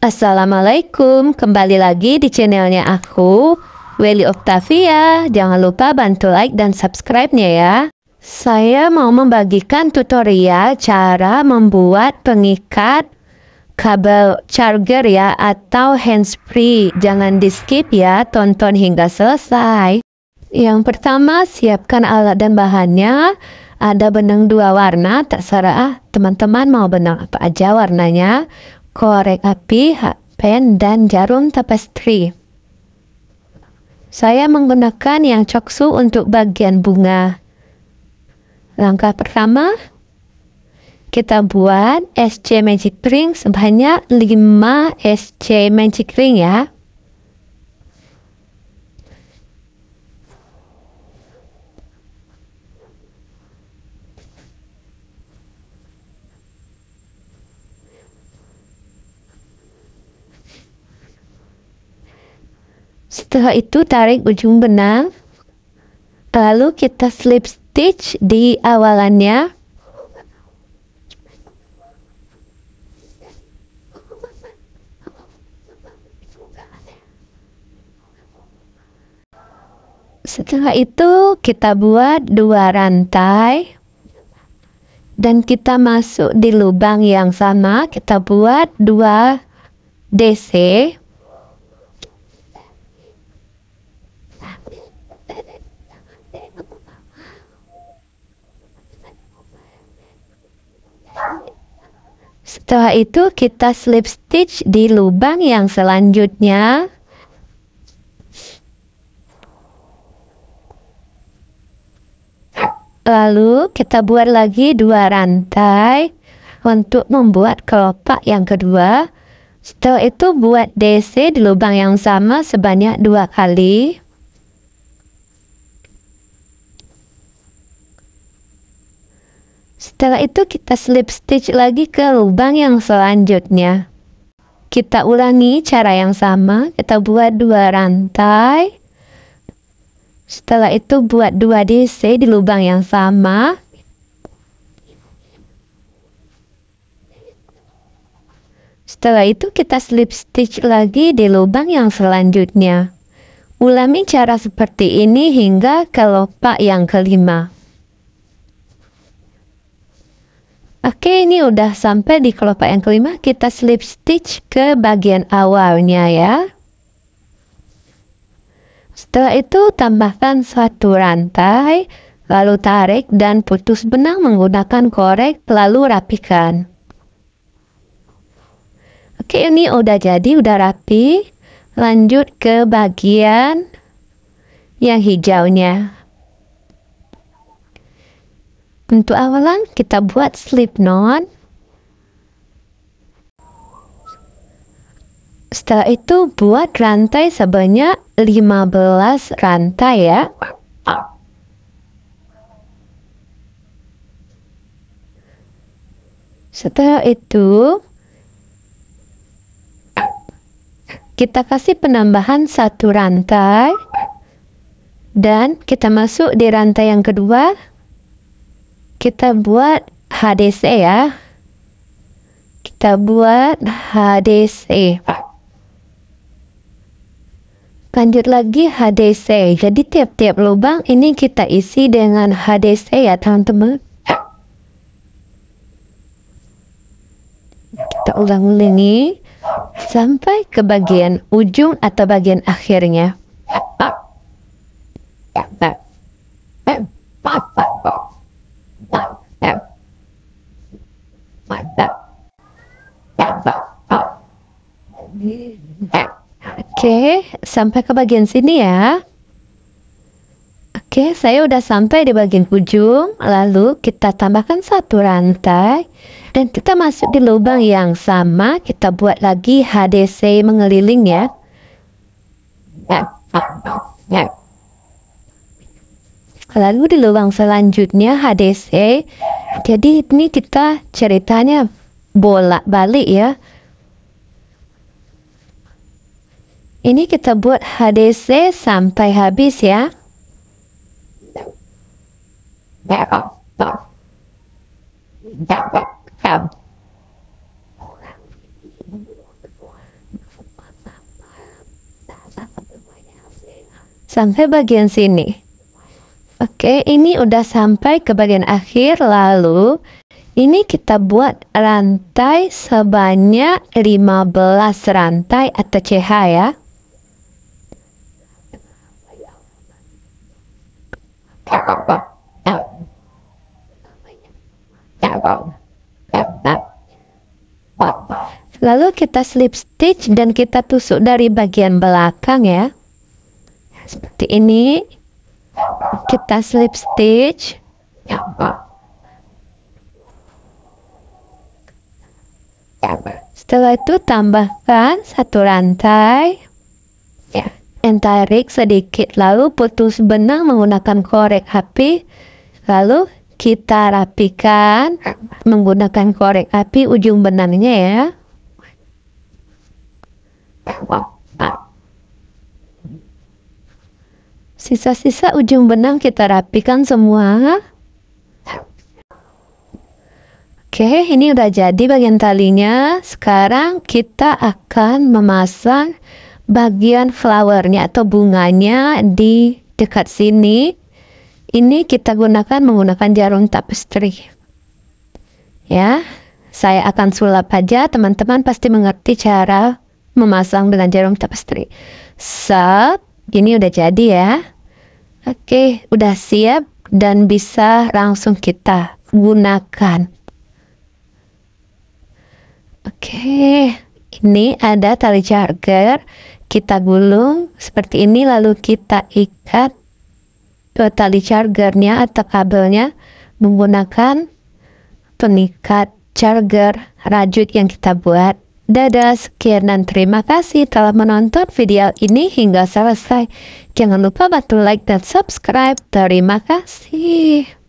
Assalamualaikum, kembali lagi di channelnya aku, Welly Octavia. Jangan lupa bantu like dan subscribe-nya ya. Saya mau membagikan tutorial cara membuat pengikat kabel charger ya, atau handsfree. Jangan di skip ya, tonton hingga selesai. Yang pertama, siapkan alat dan bahannya. Ada benang 2 warna, terserah teman-teman mau benang apa aja warnanya. Korek api, pen, dan jarum tapestry. Saya menggunakan yang coksu untuk bagian bunga. Langkah pertama, kita buat SC magic ring sebanyak 5 SC magic ring ya. Setelah itu tarik ujung benang, lalu kita slip stitch di awalannya. Setelah itu kita buat 2 rantai dan kita masuk di lubang yang sama, kita buat 2 DC. Setelah itu kita slip stitch di lubang yang selanjutnya. Lalu kita buat lagi 2 rantai untuk membuat kelopak yang kedua. Setelah itu buat DC di lubang yang sama sebanyak 2 kali. Setelah itu kita slip stitch lagi ke lubang yang selanjutnya. Kita ulangi cara yang sama, kita buat 2 rantai. Setelah itu buat 2 DC di lubang yang sama. Setelah itu kita slip stitch lagi di lubang yang selanjutnya. Ulangi cara seperti ini hingga kelopak yang kelima. Oke, ini udah sampai di kelopak yang kelima. Kita slip stitch ke bagian awalnya ya. Setelah itu tambahkan 1 rantai, lalu tarik dan putus benang menggunakan korek, lalu rapikan. Oke, ini udah jadi, udah rapi. Lanjut ke bagian yang hijaunya. Untuk awalan kita buat slip knot. Setelah itu buat rantai sebanyak 15 rantai ya. Setelah itu kita kasih penambahan 1 rantai dan kita masuk di rantai yang kedua. Kita buat HDC ya. Kita buat HDC. Lanjut lagi HDC. Jadi tiap-tiap lubang ini kita isi dengan HDC ya teman-teman. Kita ulang-ulangi sampai ke bagian ujung atau bagian akhirnya. Oke, sampai ke bagian sini ya. Oke, saya udah sampai di bagian ujung. Lalu kita tambahkan 1 rantai dan kita masuk di lubang yang sama. Kita buat lagi HDC mengeliling ya. Lalu di lubang selanjutnya HDC. Jadi ini kita ceritanya bolak-balik ya. Ini kita buat HDC sampai habis ya. sampai bagian sini. Oke, ini udah sampai ke bagian akhir. Lalu ini kita buat rantai sebanyak 15 rantai atau CH ya. Lalu kita slip stitch dan kita tusuk dari bagian belakang ya. Seperti ini. Kita slip stitch. Setelah itu tambahkan satu rantai. Dan tarik sedikit, lalu putus benang menggunakan korek api. Lalu kita rapikan menggunakan korek api ujung benangnya ya. Sisa-sisa ujung benang kita rapikan semua. Oke, ini udah jadi bagian talinya. Sekarang kita akan memasang bagian flowernya atau bunganya di dekat sini. Ini kita gunakan menggunakan jarum tapestry. Ya, saya akan sulap aja. Teman-teman pasti mengerti cara memasang dengan jarum tapestry. Ini udah jadi ya. Oke, udah siap dan bisa langsung kita gunakan. Oke, ini ada tali charger. Kita gulung seperti ini, lalu kita ikat ke tali chargernya atau kabelnya menggunakan pengikat charger rajut yang kita buat. Dadah, sekian dan terima kasih telah menonton video ini hingga selesai. Jangan lupa bantu like dan subscribe. Terima kasih.